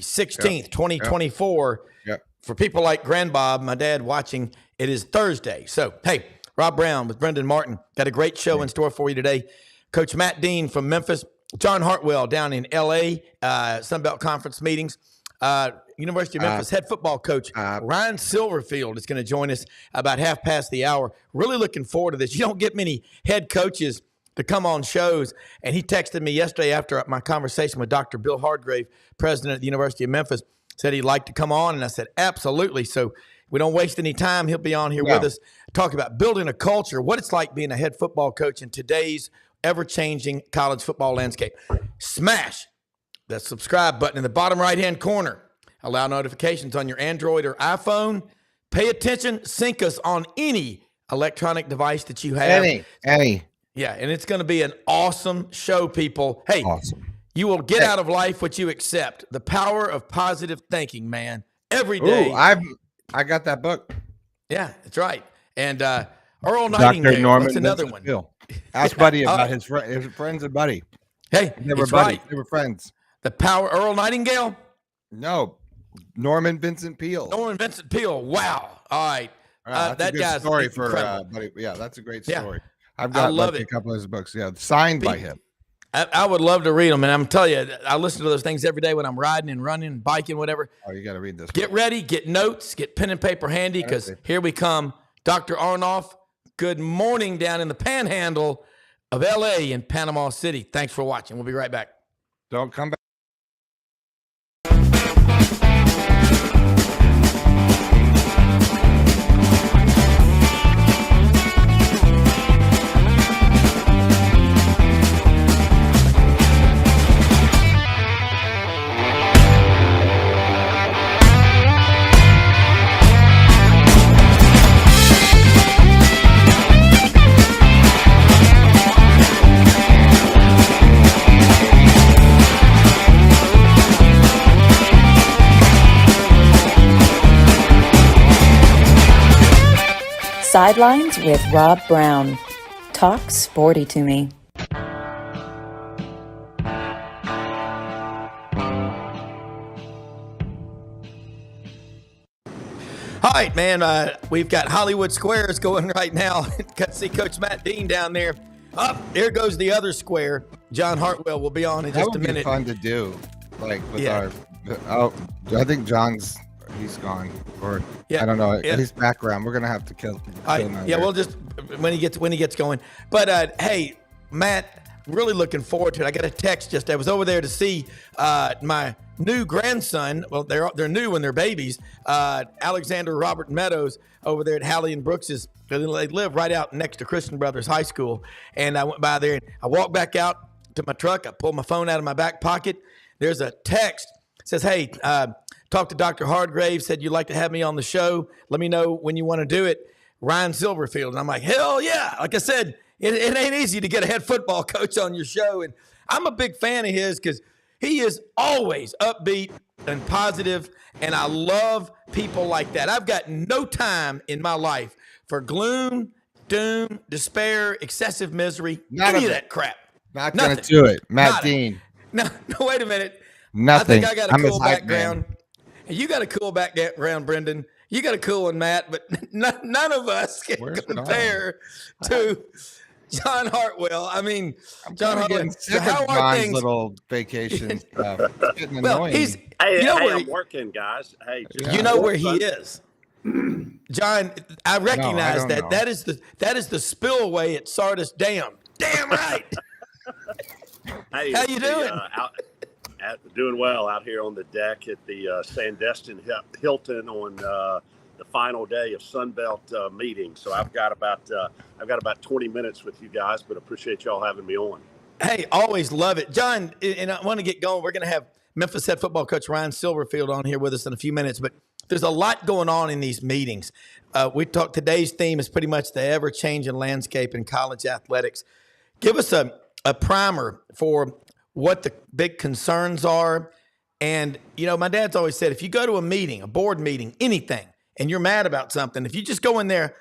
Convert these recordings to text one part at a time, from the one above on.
16th, 2024. Yep. For people like Grandbob, my dad watching, it is Thursday. So, hey, Rob Browne with Brenden Martin. Got a great show in store for you today. Coach Matt Dean from Memphis. John Hartwell down in L.A., Sunbelt Conference meetings. University of Memphis head football coach Ryan Silverfield is going to join us about 1:30. Really looking forward to this. You don't get many head coaches to come on shows. And he texted me yesterday after my conversation with Dr. Bill Hardgrave, president of the University of Memphis, said he'd like to come on. And I said, absolutely. So we don't waste any time. He'll be on here with us, talking about building a culture, what it's like being a head football coach in today's ever-changing college football landscape. Smash that subscribe button in the bottom right-hand corner. Allow notifications on your Android or iPhone. Pay attention. Sync us on any electronic device that you have. Any. Yeah, and it's going to be an awesome show, people. Hey, you will get out of life what you accept. The power of positive thinking, man. Every day. Ooh, I got that book. Yeah, that's right. And Earl Nightingale, Norman, that's another one. Ask Buddy about his friends and Buddy. Hey, they were buddies. Right. They were friends. The power, Earl Nightingale? No, Norman Vincent Peale. Norman Vincent Peale. Wow. All right. That's that a good guy's story incredible. for Buddy. Yeah, that's a great story. Yeah. I've got a couple of his books. Yeah, signed by him. I would love to read them, and I'm telling you, I listen to those things every day when I'm riding and running, biking, whatever. Oh, you got to read this. Get ready, get notes, get pen and paper handy, because here we come. Dr. Arnoff, good morning down in the panhandle of L.A. in Panama City. Thanks for watching. We'll be right back. Don't come back. Sidelines with Rob Browne. Talk sporty to me. All right, man, we've got Hollywood Squares going right now. Got to see Coach Matt Dean down there. There goes the other square. John Hartwell will be on in just a minute. That would be fun to do, like with our. Oh, I think he's gone, or I don't know. His background, we're gonna have to kill him. Yeah, we'll just when he gets going. But hey, Matt, really looking forward to it. I got a text I was over there to see my new grandson. Well, they're new when they're babies. Alexander Robert Meadows over there at Hallie and Brooks's. They live right out next to Christian Brothers High School. And I went by there and I walked back out to my truck. I pulled my phone out of my back pocket. There's a text. It says, hey, talked to Dr. Hardgrave, said you'd like to have me on the show. Let me know when you want to do it. Ryan Silverfield. And I'm like, hell yeah. Like I said, it ain't easy to get a head football coach on your show. And I'm a big fan of his because he is always upbeat and positive, and I love people like that. I've got no time in my life for gloom, doom, despair, excessive misery, any of that crap. Not going to do it. Matt Dean. No, wait a minute. Nothing. I think I got a cool background. And you got a cool background, Brenden. You got a cool one, Matt, but none of us can compare to John Hartwell. I mean, John Hartwell. So how are things? Little vacation stuff. It's getting annoying. I'm working, guys. Hey, you know where he is, John. I recognize that. That is the spillway at Sardis Dam. Damn right. Hey, how you doing? Doing well out here on the deck at the Sandestin Hilton on the final day of Sunbelt meeting. So I've got about 20 minutes with you guys, but appreciate y'all having me on. Hey, always love it, John. And I want to get going. We're going to have Memphis head football coach Ryan Silverfield on here with us in a few minutes, but there's a lot going on in these meetings. Today's theme is pretty much the ever-changing landscape in college athletics. Give us a primer for what the big concerns are. And, my dad's always said, if you go to a meeting, a board meeting, anything, and you're mad about something, if you just go in there,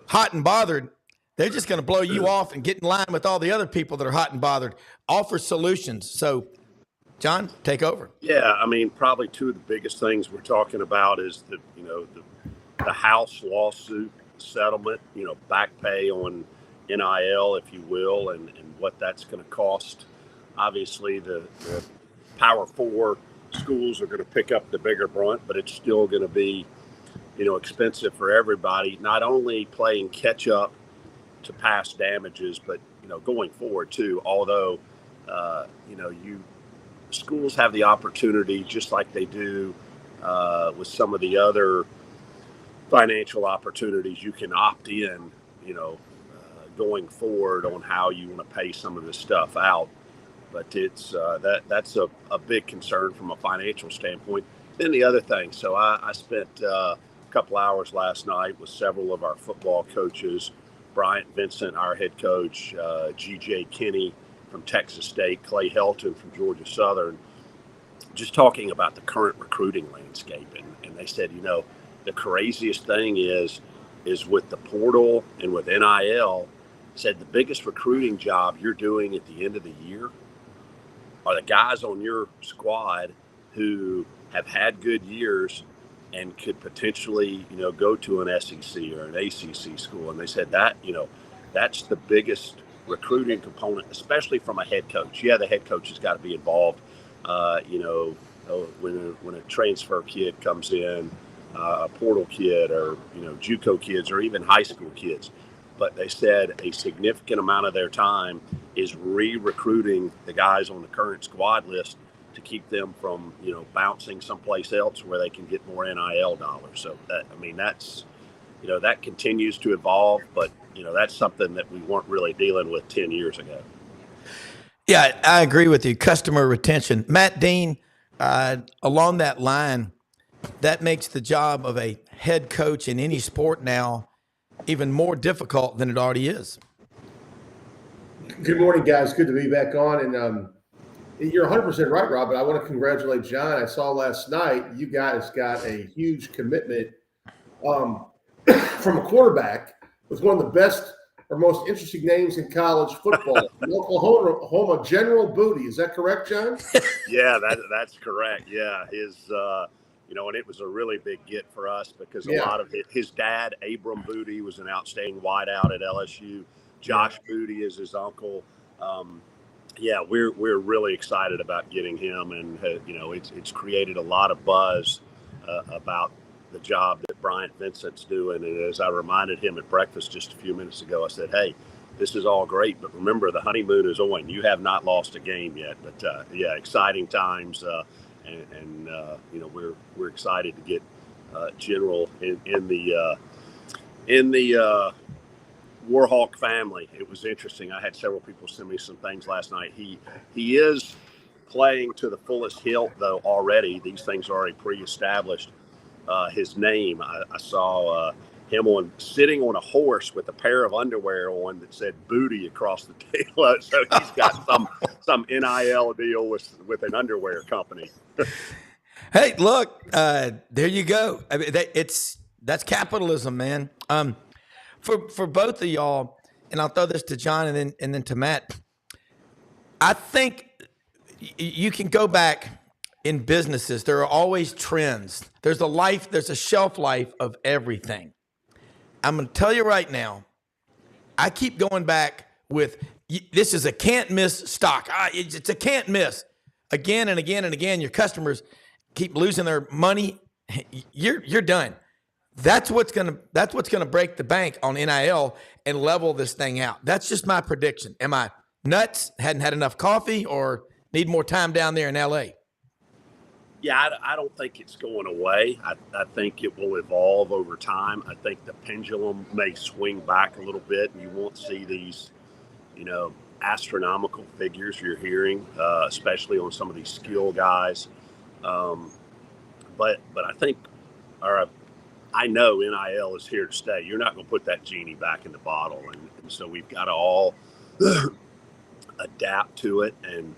hot and bothered, they're just going to blow you off and get in line with all the other people that are hot and bothered. Offer solutions. So John, take over. Yeah, I mean, probably two of the biggest things we're talking about is the House lawsuit settlement, back pay on NIL, if you will, and what that's going to cost. Obviously, the Power Four schools are going to pick up the bigger brunt, but it's still going to be, expensive for everybody, not only playing catch up to past damages, but, going forward too, although, schools have the opportunity, just like they do with some of the other financial opportunities, you can opt in, going forward on how you want to pay some of this stuff out. But it's that's a big concern from a financial standpoint. Then the other thing, so I spent a couple hours last night with several of our football coaches, Bryant Vincent, our head coach, G.J. Kinney from Texas State, Clay Helton from Georgia Southern, just talking about the current recruiting landscape. And they said, the craziest thing is with the portal and with NIL, said the biggest recruiting job you're doing at the end of the year are the guys on your squad who have had good years and could potentially, go to an SEC or an ACC school. And they said that, that's the biggest recruiting component, especially from a head coach. Yeah, the head coach has got to be involved. When a transfer kid comes in, a portal kid, or JUCO kids, or even high school kids. But they said a significant amount of their time is re-recruiting the guys on the current squad list to keep them from bouncing someplace else where they can get more NIL dollars. So that's that continues to evolve, but that's something that we weren't really dealing with 10 years ago. Yeah, I agree with you. Customer retention. Matt Dean, along that line, that makes the job of a head coach in any sport now even more difficult than it already is. Good morning, guys. Good to be back on. And you're 100% right, Rob, but I want to congratulate John. I saw last night you guys got a huge commitment from a quarterback with one of the best or most interesting names in college football, Oklahoma, General Booty. Is that correct, John? Yeah, that's correct. Yeah, his and it was a really big get for us because a lot of his dad, Abram Booty, was an outstanding wideout at LSU. Josh Booty is his uncle. We're really excited about getting him, and it's created a lot of buzz about the job that Bryant Vincent's doing. And as I reminded him at breakfast just a few minutes ago, I said, hey, this is all great, but remember, the honeymoon is on. You have not lost a game yet. But exciting times, and we're excited to get General in the Warhawk family. It was interesting. I had several people send me some things last night. He is playing to the fullest hilt, though, already. These things are already pre-established. His name, I saw him sitting on a horse with a pair of underwear on that said "booty" across the tail. So he's got some NIL deal with an underwear company. Hey, look, there you go. I mean, that's capitalism, man. For both of y'all, and I'll throw this to John and then to Matt. I think you can go back in businesses. There are always trends. There's a shelf life of everything. I'm going to tell you right now, I keep going back with, this is a can't miss stock. It's a can't miss. Again and again and again, your customers keep losing their money. You're done. That's what's gonna break the bank on NIL and level this thing out. That's just my prediction. Am I nuts? Hadn't had enough coffee, or need more time down there in LA? Yeah, I don't think it's going away. I think it will evolve over time. I think the pendulum may swing back a little bit, and you won't see these, astronomical figures you're hearing, especially on some of these skill guys. But I think, I know NIL is here to stay. You're not going to put that genie back in the bottle, and so we've got to all adapt to it. And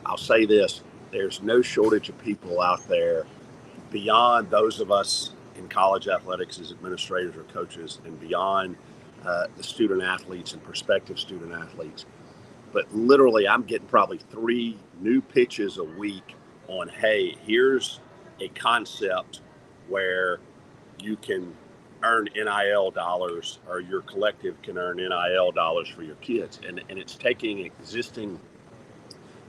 I'll say this. There's no shortage of people out there beyond those of us in college athletics as administrators or coaches, and beyond the student athletes and prospective student athletes. but literally I'm getting probably 3 new pitches a week on, hey, here's a concept where you can earn NIL dollars, or your collective can earn NIL dollars for your kids. And it's taking existing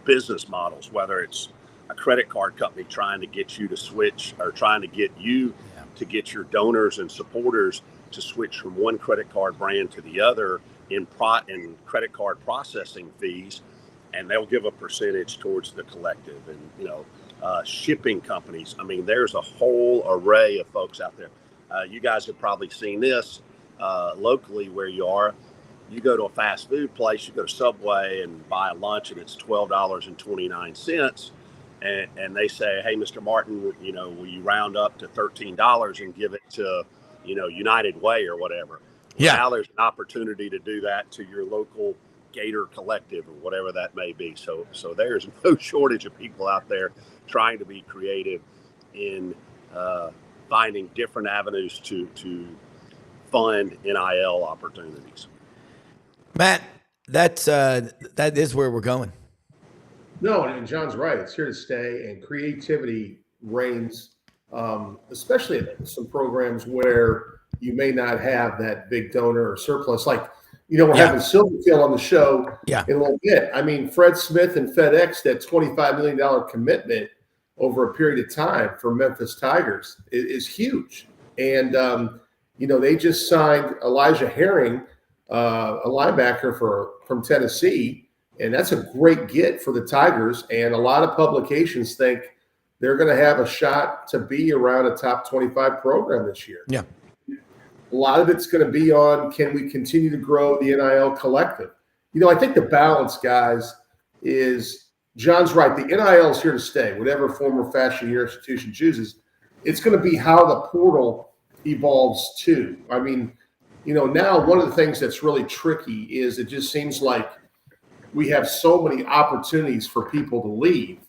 business models, whether it's a credit card company trying to get you to switch, or trying to get you to get your donors and supporters to switch from one credit card brand to the other in credit card processing fees, and they'll give a percentage towards the collective. And shipping companies. I mean, there's a whole array of folks out there. You guys have probably seen this locally where you are. You go to a fast food place, you go to Subway and buy a lunch, and it's $12.29. And they say, hey, Mr. Martin, will you round up to $13 and give it to, United Way or whatever? Yeah. Now there's an opportunity to do that to your local Gator Collective or whatever that may be. So there's no shortage of people out there trying to be creative in finding different avenues to fund NIL opportunities. Matt, that is where we're going. No, and John's right. It's here to stay, and creativity reigns, especially at some programs where you may not have that big donor or surplus. Like, we're having Silverfield on the show in a little bit. I mean, Fred Smith and FedEx, that $25 million commitment over a period of time for Memphis Tigers is huge. And, they just signed Elijah Herring, a linebacker from Tennessee, and that's a great get for the Tigers. And a lot of publications think they're going to have a shot to be around a top 25 program this year. Yeah. A lot of it's going to be on, can we continue to grow the NIL collective? I think the balance, guys, is John's right. The NIL is here to stay, whatever form or fashion your institution chooses. It's going to be how the portal evolves too. I mean, now one of the things that's really tricky is it just seems like we have so many opportunities for people to leave.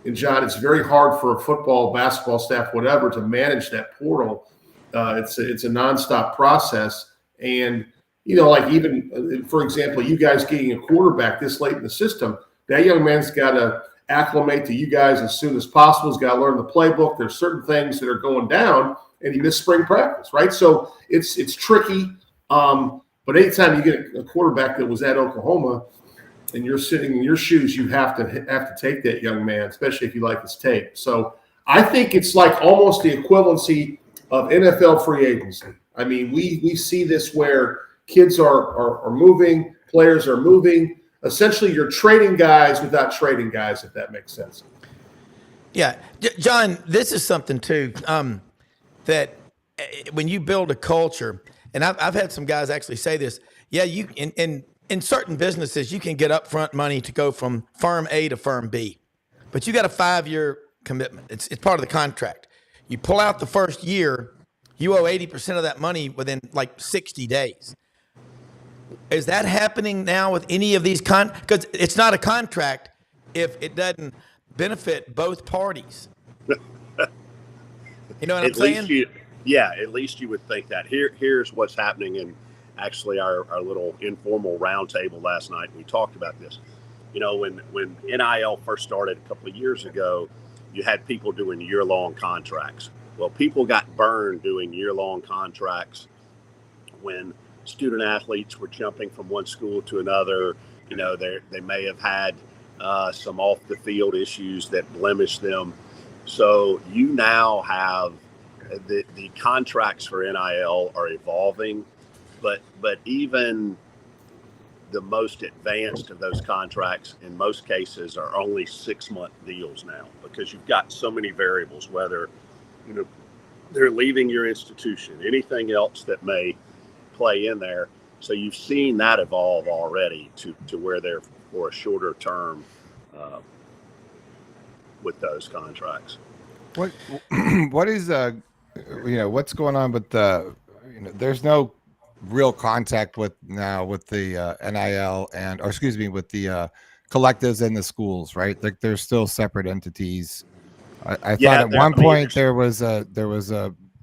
And John, it's very hard for a football, basketball staff, whatever, to manage that portal. It's a nonstop process. And, like even, for example, you guys getting a quarterback this late in the system, that young man's got to acclimate to you guys as soon as possible. He's got to learn the playbook. There's certain things that are going down, and he missed spring practice, right? So it's tricky. But anytime you get a quarterback that was at Oklahoma and you're sitting in your shoes, you have to take that young man, especially if you like his tape. So I think it's like almost the equivalency of NFL free agency. I mean, we see this where kids are moving, players are moving. Essentially, you're trading guys without trading guys, if that makes sense. Yeah. John, this is something, too, that when you build a culture, and I've had some guys actually say this, you in certain businesses, you can get upfront money to go from firm A to firm B, but you got a 5-year commitment. It's part of the contract. You pull out the first year, you owe 80% of that money within like 60 days. Is that happening now with any of these because it's not a contract if it doesn't benefit both parties? You know what I'm saying? At least you would think that. Here's what's happening in actually our little informal roundtable last night. We talked about this. When NIL first started a couple of years ago, you had people doing year-long contracts. Well, people got burned doing year-long contracts when student athletes were jumping from one school to another. They may have had some off-the-field issues that blemished them. So you now have the contracts for NIL are evolving, but even the most advanced of those contracts in most cases are only 6-month deals now, because you've got so many variables, whether they're leaving your institution, anything else that may play in there. So you've seen that evolve already to where they're for a shorter term with those contracts. What is what's going on with the there's no real contact with the NIL with the collectives and the schools, right? Like they're still separate entities. I thought at one point there was a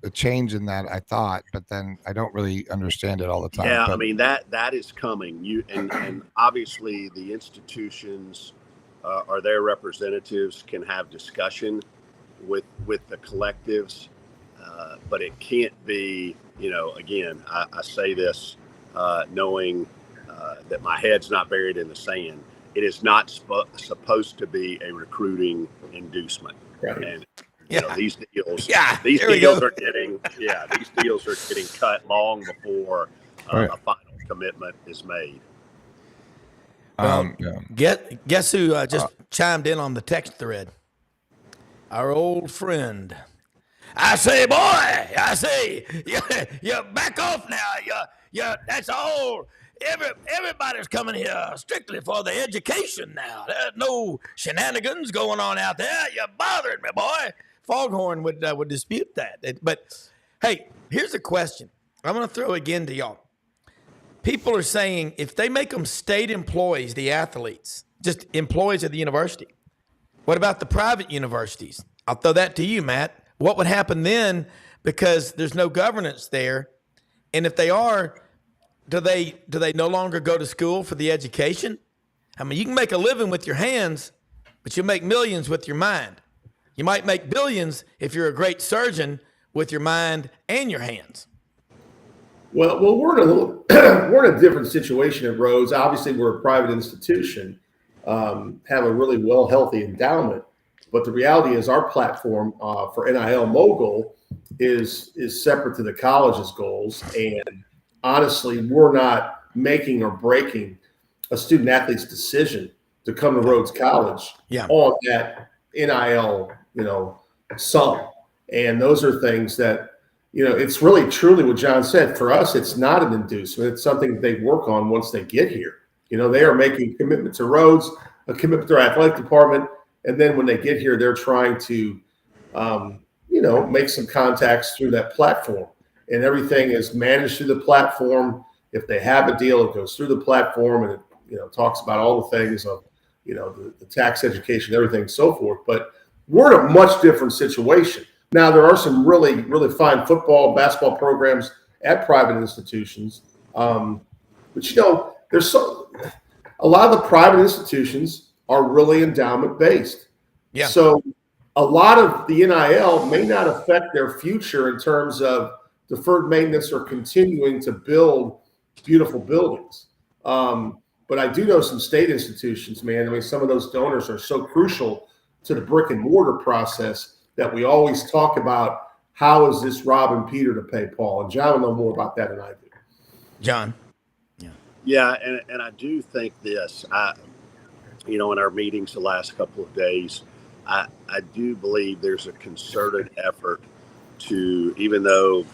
a change in that, I thought, but then I don't really understand it all the time. Yeah, but, I mean that is coming. And obviously the institutions or their representatives can have discussion with the collectives, but it can't be. Again, I say this knowing that my head's not buried in the sand. It is not supposed to be a recruiting inducement. Right. And these deals, Yeah, these there we deals go. are getting, these deals are getting cut long before Right. a final commitment is made. Well, yeah. guess who just chimed in on the text thread? Our old friend. I say, boy, you back off now. That's all. Everybody's coming here strictly for the education now. There's no shenanigans going on out there. You're bothering me, boy. Foghorn would dispute that. But hey, here's a question. I'm going to throw again to y'all. People are saying if they make them state employees, the athletes, just employees of the university, what about the private universities? I'll throw that to you, Matt. What would happen then? Because there's no governance there. And if they are, do they no longer go to school for the education? I mean, you can make a living with your hands, but you'll make millions with your mind. You might make billions if you're a great surgeon with your mind and your hands. Well, we're in a different situation at Rhodes. Obviously, we're a private institution, have a really healthy endowment. But the reality is, our platform for NIL Mogul is separate to the college's goals. And honestly, we're not making or breaking a student athlete's decision to come to Rhodes College on that NIL, sum. And those are things that, it's really truly what John said. For us, it's not an inducement. It's something they work on once they get here. They are making a commitment to Rhodes, a commitment to their athletic department. And then when they get here, they're trying to, make some contacts through that platform. And everything is managed through the platform. If they have a deal, it goes through the platform, and it talks about all the things of, the tax education, everything and so forth. But we're in a much different situation. Now, there are some really, really fine football, basketball programs at private institutions. But, there's a lot of the private institutions are really endowment based. Yeah. So a lot of the NIL may not affect their future in terms of deferred maintenance or continuing to build beautiful buildings. But I do know some state institutions, man. I mean, some of those donors are so crucial to the brick and mortar process that we always talk about, how is this robbing Peter to pay Paul? And John will know more about that than I do. John. Yeah, and I do think this. In our meetings the last couple of days, I do believe there's a concerted effort to, even though,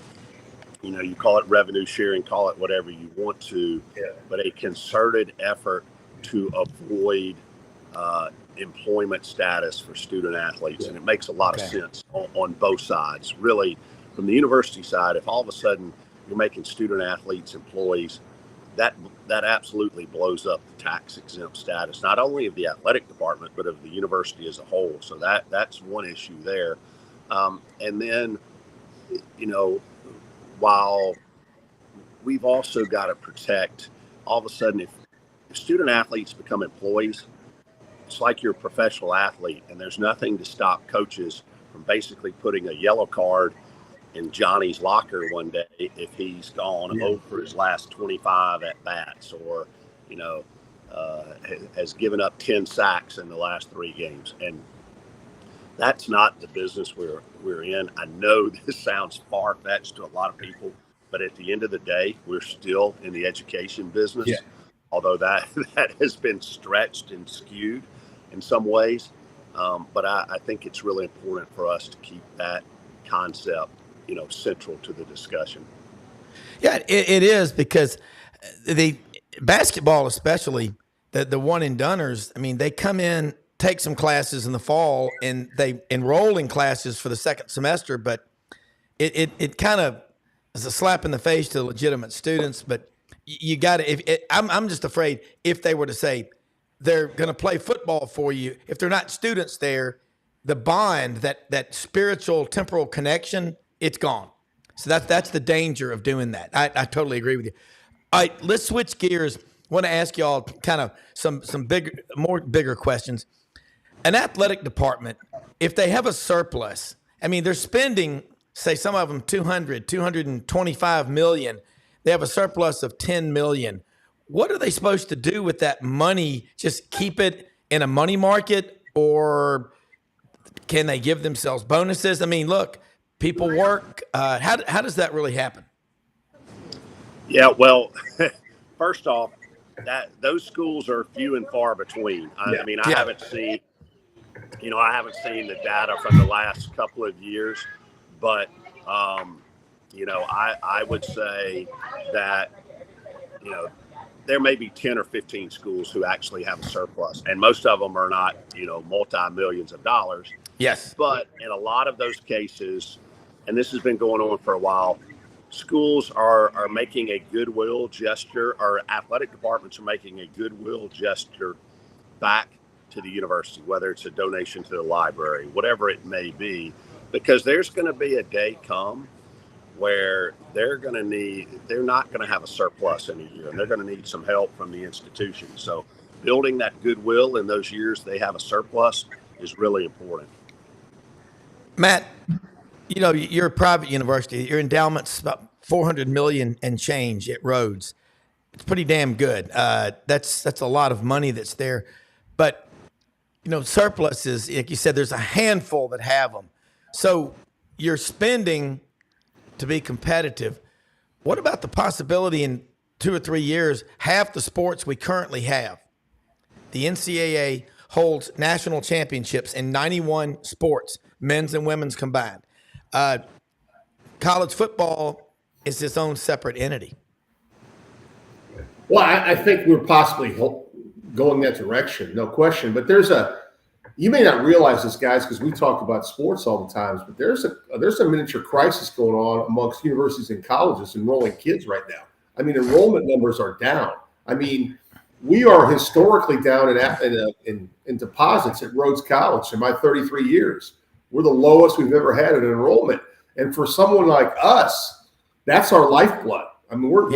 you call it revenue sharing, call it whatever you want to, but a concerted effort to avoid employment status for student athletes. And it makes a lot of sense on both sides. Really, from the university side, if all of a sudden you're making student athletes employees, that absolutely blows up the tax exempt status, not only of the athletic department, but of the university as a whole. So that's one issue there. And then, while we've also got to protect, all of a sudden, if student athletes become employees, it's like you're a professional athlete, and there's nothing to stop coaches from basically putting a yellow card in Johnny's locker one day if he's gone over his last 25 at bats, or has given up 10 sacks in the last 3 games. And that's not the business we're in. I know this sounds far-fetched to a lot of people, but at the end of the day, we're still in the education business. Although that has been stretched and skewed in some ways. But I think it's really important for us to keep that concept, central to the discussion. Yeah, it is, because the basketball, especially the one and doners, I mean, they come in, take some classes in the fall, and they enroll in classes for the second semester, but it kind of is a slap in the face to legitimate students. But you got to, I'm just afraid if they were to say they're going to play football for you, if they're not students there, the bond, that spiritual temporal connection, it's gone. So that's the danger of doing that. I totally agree with you. All right, let's switch gears. I want to ask y'all kind of some bigger questions. An athletic department, if they have a surplus, I mean, they're spending, say, some of them 225 million. They have a surplus of 10 million. What are they supposed to do with that money? Just keep it in a money market, or can they give themselves bonuses? I mean, look, people work. How does that really happen? Yeah, well, first off, those schools are few and far between. I mean, I haven't seen the data from the last couple of years, but I would say that there may be 10 or 15 schools who actually have a surplus, and most of them are not multi-millions of dollars. Yes, but in a lot of those cases, and this has been going on for a while, schools are making a goodwill gesture, or athletic departments are making a goodwill gesture back to the university, whether it's a donation to the library, whatever it may be, because there's going to be a day come where they're not going to have a surplus in a year, and they're going to need some help from the institution. So building that goodwill in those years they have a surplus is really important. Matt, you're a private university. Your endowment's about $400 million and change at Rhodes. It's pretty damn good. That's a lot of money that's there. But, surpluses, like you said, there's a handful that have them. So you're spending to be competitive. What about the possibility in 2 or 3 years, half the sports we currently have? The NCAA holds national championships in 91 sports, men's and women's combined. College football is its own separate entity. Well, I think we're possibly going that direction, no question. But you may not realize this, guys, because we talk about sports all the time, but there's a miniature crisis going on amongst universities and colleges enrolling kids right now. I mean, enrollment numbers are down. I mean, we are historically down in deposits at Rhodes College in my 33 years. We're the lowest we've ever had in enrollment. And for someone like us, that's our lifeblood. I mean, we're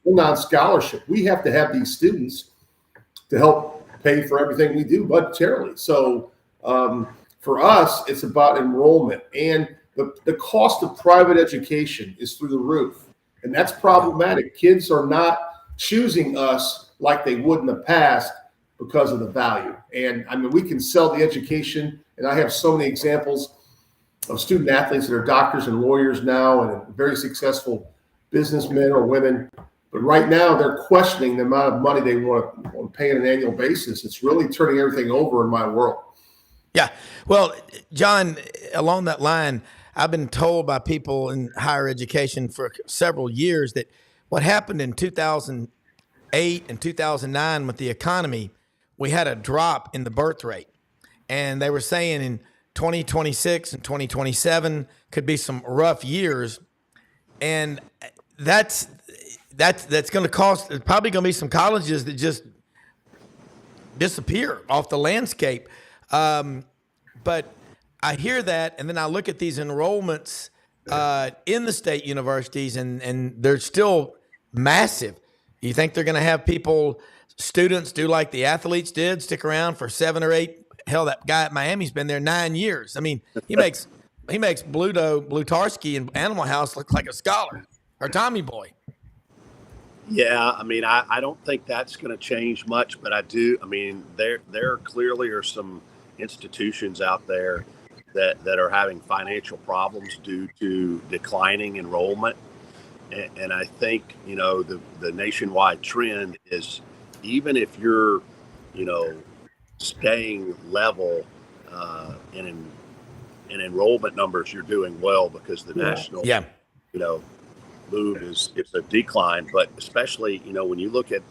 not scholarship. We have to have these students to help pay for everything we do budgetarily. So for us, it's about enrollment. And the cost of private education is through the roof. And that's problematic. Kids are not choosing us like they would in the past because of the value. And I mean, we can sell the education. And I have so many examples of student athletes that are doctors and lawyers now and very successful businessmen or women. But right now they're questioning the amount of money they want to pay on an annual basis. It's really turning everything over in my world. Yeah. Well, John, along that line, I've been told by people in higher education for several years that what happened in 2008 and 2009 with the economy, we had a drop in the birth rate. And they were saying in 2026 and 2027 could be some rough years. And that's going to cost, there's probably going to be some colleges that just disappear off the landscape. But I hear that, and then I look at these enrollments in the state universities, and they're still massive. You think they're going to have students do like the athletes did, stick around for 7 or 8? Hell, that guy at Miami's been there 9 years. I mean, he makes Blutarski in Animal House look like a scholar or Tommy Boy. Yeah, I mean, I don't think that's going to change much, but I do. I mean, there clearly are some institutions out there that are having financial problems due to declining enrollment. And I think, the nationwide trend is, even if you're, staying level in enrollment numbers, you're doing well, because the national, move is a decline. But especially, when you look at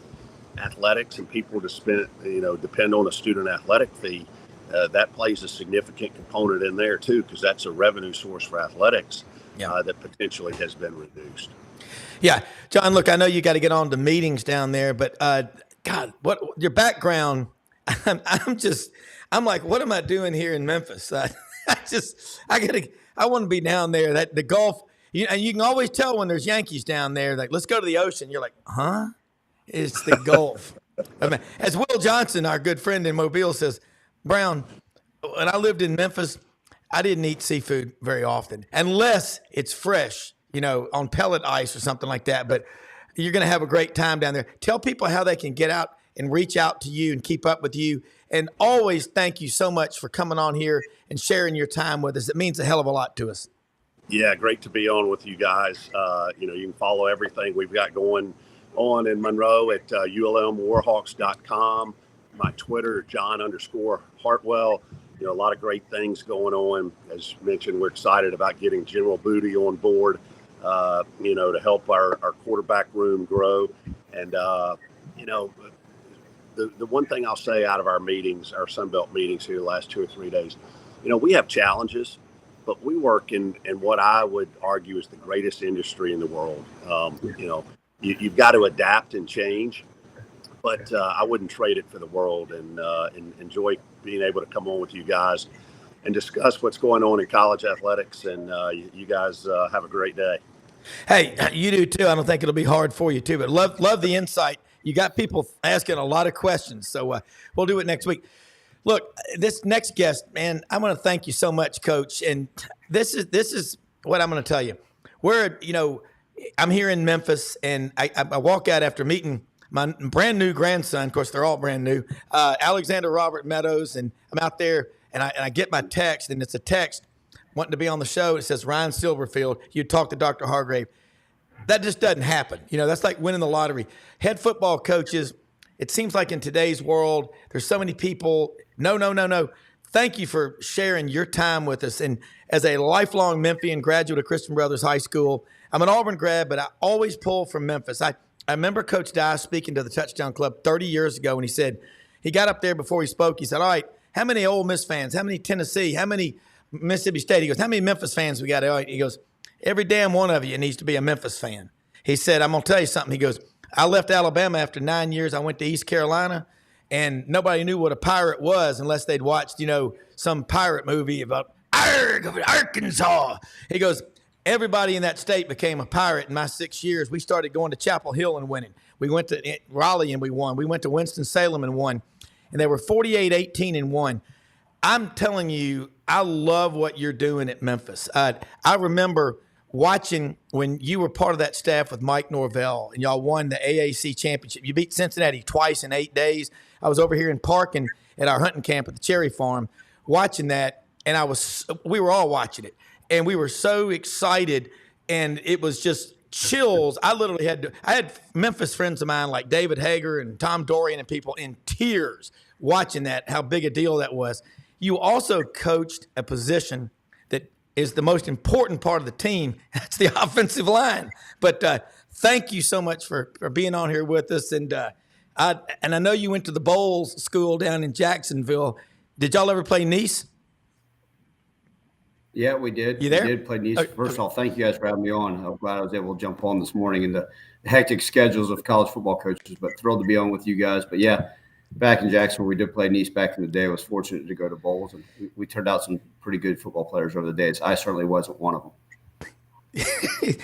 athletics and people to spend, depend on a student athletic fee, that plays a significant component in there too, because that's a revenue source for athletics that potentially has been reduced. Yeah, John, look, I know you got to get on to meetings down there, but God, what your background? I'm like, what am I doing here in Memphis? I want to be down there. That the golf, And you can always tell when there's Yankees down there. Like, let's go to the ocean. You're like, huh? It's the Gulf. I mean, as Will Johnson, our good friend in Mobile, says, Browne, when I lived in Memphis, I didn't eat seafood very often, unless it's fresh, on pellet ice or something like that. But you're going to have a great time down there. Tell people how they can get out and reach out to you and keep up with you. And always thank you so much for coming on here and sharing your time with us. It means a hell of a lot to us. Yeah, great to be on with you guys. You can follow everything we've got going on in Monroe at ulmwarhawks.com. My Twitter, John_Hartwell. A lot of great things going on. As mentioned, we're excited about getting General Booty on board, to help our quarterback room grow. And, the one thing I'll say out of our meetings, our Sunbelt meetings here the last 2 or 3 days, we have challenges, but we work in what I would argue is the greatest industry in the world. You've got to adapt and change, but I wouldn't trade it for the world, and enjoy being able to come on with you guys and discuss what's going on in college athletics. And you guys have a great day. Hey, you do too. I don't think it'll be hard for you too, but love the insight. You got people asking a lot of questions, so we'll do it next week. Look, this next guest, man, I want to thank you so much, Coach. And this is what I'm going to tell you. I'm here in Memphis, and I walk out after meeting my brand new grandson. Of course, they're all brand new. Alexander Robert Meadows, and I'm out there, and I get my text, and it's a text wanting to be on the show. It says, Ryan Silverfield, you talk to Dr. Hargrave. That just doesn't happen. That's like winning the lottery. Head football coaches, it seems like in today's world, there's so many people. No. Thank you for sharing your time with us. And as a lifelong Memphian graduate of Christian Brothers High School, I'm an Auburn grad, but I always pull from Memphis. I remember Coach Dye speaking to the Touchdown Club 30 years ago, and he said, he got up there before he spoke. He said, all right, how many Ole Miss fans? How many Tennessee? How many Mississippi State? He goes, how many Memphis fans we got? He goes, every damn one of you needs to be a Memphis fan. He said, I'm going to tell you something. He goes, I left Alabama after 9 years. I went to East Carolina, and nobody knew what a pirate was unless they'd watched, some pirate movie about Arkansas. He goes, everybody in that state became a pirate in my 6 years. We started going to Chapel Hill and winning. We went to Raleigh and we won. We went to Winston-Salem and won. And they were 48-18-1. I'm telling you, I love what you're doing at Memphis. I remember watching when you were part of that staff with Mike Norvell, and y'all won the AAC championship. You beat Cincinnati twice in 8 days. I was over here in Parkin at our hunting camp at the Cherry Farm watching that, and we were all watching it, and we were so excited, and it was just chills. I had Memphis friends of mine like David Hager and Tom Dorian and people in tears watching that, how big a deal that was. You also coached a position that is the most important part of the team. That's the offensive line. But thank you so much for being on here with us. And I know you went to the Bowles School down in Jacksonville. Did y'all ever play Nice? Yeah, we did. You there? We did play Nice. First of all, thank you guys for having me on. I'm glad I was able to jump on this morning in the hectic schedules of college football coaches, but thrilled to be on with you guys. But yeah, back in Jacksonville, we did play Nice back in the day. I was fortunate to go to Bowles, and we turned out some pretty good football players over the days. I certainly wasn't one of them.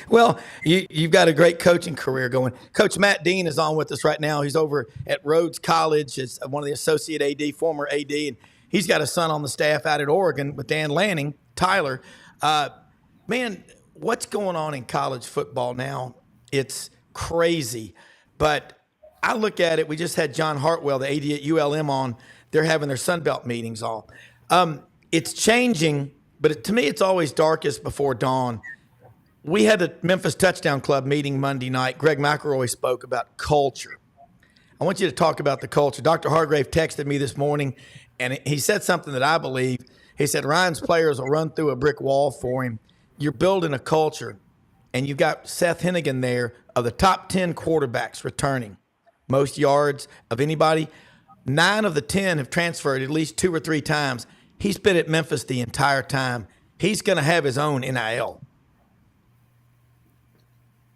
Well, you've got a great coaching career going. Coach Matt Dean is on with us right now. He's over at Rhodes College as one of the associate AD, former AD, and he's got a son on the staff out at Oregon with Dan Lanning, Tyler. Man, what's going on in college football now? It's crazy. But I look at it, we just had John Hartwell, the AD at ULM on. They're having their Sunbelt meetings all. It's changing, but to me it's always darkest before dawn. We had the Memphis Touchdown Club meeting Monday night. Greg McElroy spoke about culture. I want you to talk about the culture. Dr. Hargrave texted me this morning, and he said something that I believe. He said, Ryan's players will run through a brick wall for him. You're building a culture, and you've got Seth Hennigan there of the top 10 quarterbacks returning. Most yards of anybody. 9 of the 10 have transferred at least 2 or 3 times. He's been at Memphis the entire time. He's going to have his own NIL.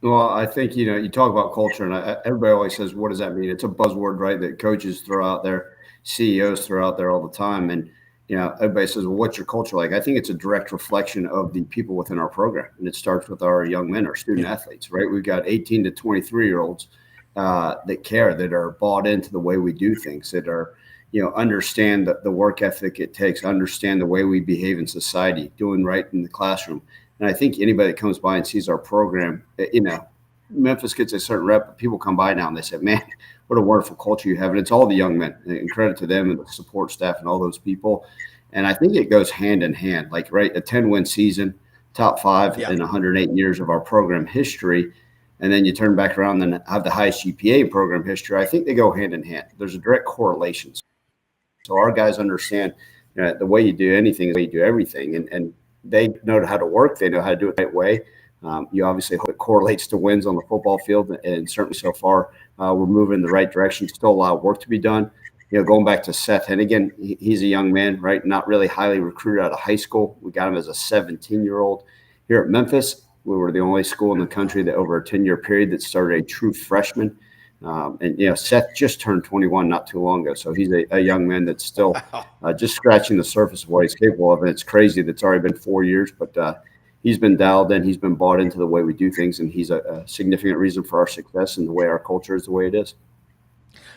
Well, I think, you talk about culture, and everybody always says, what does that mean? It's a buzzword, right, that coaches throw out there, CEOs throw out there all the time. And, everybody says, well, what's your culture like? I think it's a direct reflection of the people within our program. And it starts with our young men, our student athletes, right? We've got 18 to 23-year-olds that care, that are bought into the way we do things, that are, understand the work ethic it takes, understand the way we behave in society, doing right in the classroom. And I think anybody that comes by and sees our program, Memphis gets a certain rep, but people come by now and they say, man, what a wonderful culture you have. And it's all the young men, and credit to them and the support staff and all those people. And I think it goes hand in hand, like, right, a 10-win season, top 5 in 108 years of our program history. And then you turn back around and have the highest GPA in program history. I think they go hand in hand. There's a direct correlation. So our guys understand the way you do anything is the way you do everything. And they know how to work. They know how to do it the right way. You obviously hope it correlates to wins on the football field, and certainly so far we're moving in the right direction. Still a lot of work to be done. Going back to Seth Hennigan, he's a young man, right? Not really highly recruited out of high school. We got him as a 17-year-old here at Memphis. We were the only school in the country that over a 10-year period that started a true freshman. And Seth just turned 21 not too long ago, so he's a young man that's still just scratching the surface of what he's capable of. And it's crazy that it's already been 4 years, but he's been dialed in. He's been bought into the way we do things, and he's a significant reason for our success and the way our culture is the way it is.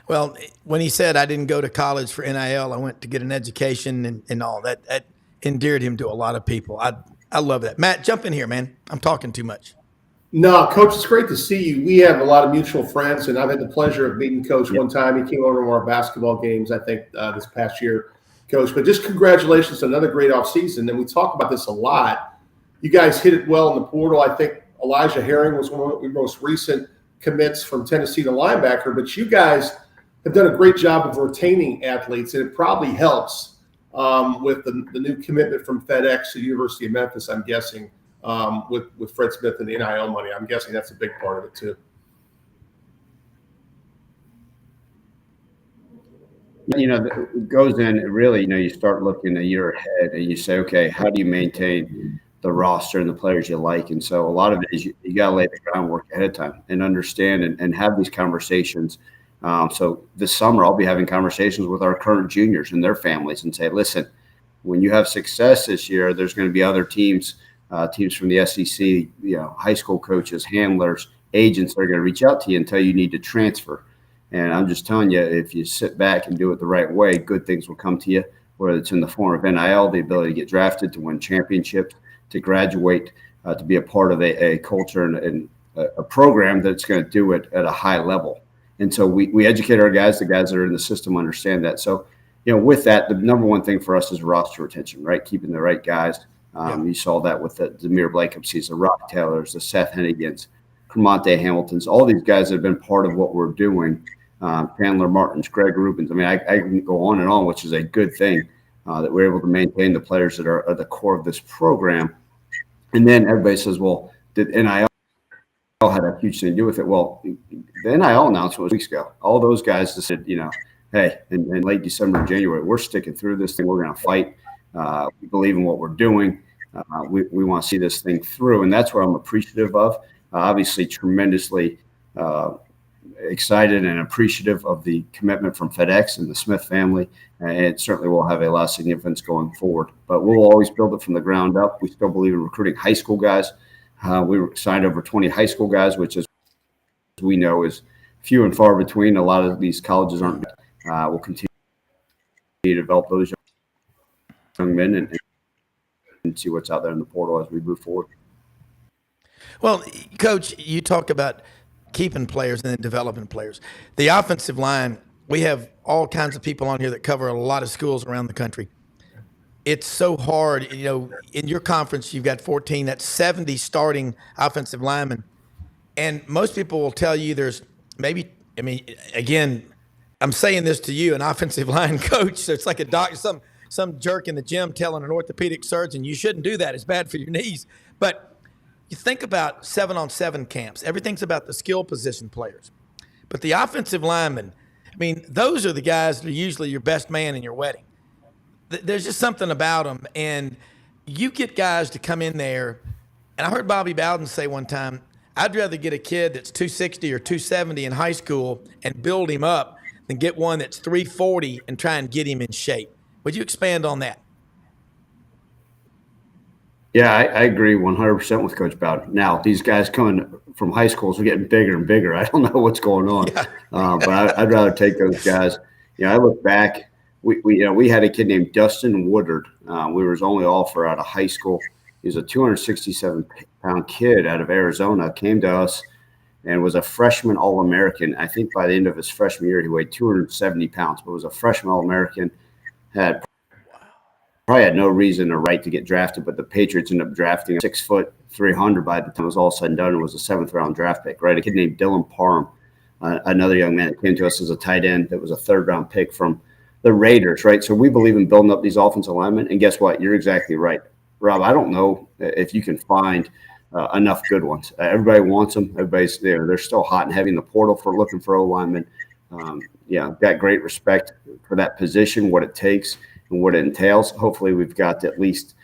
Well, when he said I didn't go to college for NIL, I went to get an education and all that endeared him to a lot of people. I love that. Matt, jump in here, man. I'm talking too much. No, Coach, it's great to see you. We have a lot of mutual friends, and I've had the pleasure of meeting Coach one time. He came over to one of our basketball games, I think, this past year, Coach. But just congratulations on another great offseason. And we talk about this a lot. You guys hit it well in the portal. I think Elijah Herring was one of the most recent commits from Tennessee to linebacker. But you guys have done a great job of retaining athletes, and it probably helps with the new commitment from FedEx to the University of Memphis, I'm guessing, with Fred Smith and the NIL money. I'm guessing that's a big part of it too. It goes in, really, you start looking a year ahead and you say, okay, how do you maintain the roster and the players you like? And so a lot of it is you got to lay the groundwork ahead of time and understand and have these conversations. So this summer, I'll be having conversations with our current juniors and their families and say, listen, when you have success this year, there's going to be other teams from the SEC, high school coaches, handlers, agents that are going to reach out to you and tell you need to transfer. And I'm just telling you, if you sit back and do it the right way, good things will come to you, whether it's in the form of NIL, the ability to get drafted, to win championships, to graduate, to be a part of a culture and a program that's going to do it at a high level. And so we educate our guys. The guys that are in the system understand that. So, with that, the number one thing for us is roster retention, right? Keeping the right guys. You saw that with the Demir Blankupsees, the Rock Taylors, the Seth Hennigans, Cremonte Hamiltons, all these guys that have been part of what we're doing. Chandler Martins, Greg Rubens. I mean, I can go on and on, which is a good thing that we're able to maintain the players that are at the core of this program. And then everybody says, well, did NIL had a huge thing to do with it? Well, the NIL announcement was weeks ago. All those guys just said, hey, in late December and January, we're sticking through this thing. We're going to fight. We believe in what we're doing. We want to see this thing through. And that's what I'm appreciative of. Obviously, tremendously excited and appreciative of the commitment from FedEx and the Smith family. And it certainly will have a lot of significance going forward. But we'll always build it from the ground up. We still believe in recruiting high school guys. We signed over 20 high school guys, which is, we know, is few and far between. A lot of these colleges aren't. We'll continue to develop those young men and see what's out there in the portal as we move forward. Well, Coach, you talk about keeping players and then developing players. The offensive line, we have all kinds of people on here that cover a lot of schools around the country. It's so hard. In your conference, you've got 14, that's 70 starting offensive linemen. And most people will tell you there's maybe, again, I'm saying this to you, an offensive line coach, so it's like a doctor, some jerk in the gym telling an orthopedic surgeon, you shouldn't do that, it's bad for your knees. But you think about 7-on-7 camps. Everything's about the skill position players. But the offensive linemen, those are the guys that are usually your best man in your wedding. There's just something about them. And you get guys to come in there. And I heard Bobby Bowden say one time, I'd rather get a kid that's 260 or 270 in high school and build him up than get one that's 340 and try and get him in shape. Would you expand on that? Yeah, I agree 100% with Coach Browne. Now, these guys coming from high schools are getting bigger and bigger. I don't know what's going on, but I'd rather take those guys. I look back. We had a kid named Dustin Woodard. We were his only offer out of high school. He was a 267-pound kid out of Arizona. Came to us and was a freshman All-American. I think by the end of his freshman year, he weighed 270 pounds, but was a freshman All-American. Probably had no reason or right to get drafted, but the Patriots ended up drafting him 6 foot 300 by the time it was all said and done. It was a 7th round draft pick, right? A kid named Dylan Parham, another young man that came to us as a tight end that was a 3rd round pick from the Raiders, right? So we believe in building up these offensive linemen. And guess what? You're exactly right, Rob. I don't know if you can find enough good ones. Everybody wants them. Everybody's there. They're still hot and heavy in the portal for looking for O linemen. Got great respect for that position, what it takes and what it entails. Hopefully we've got at least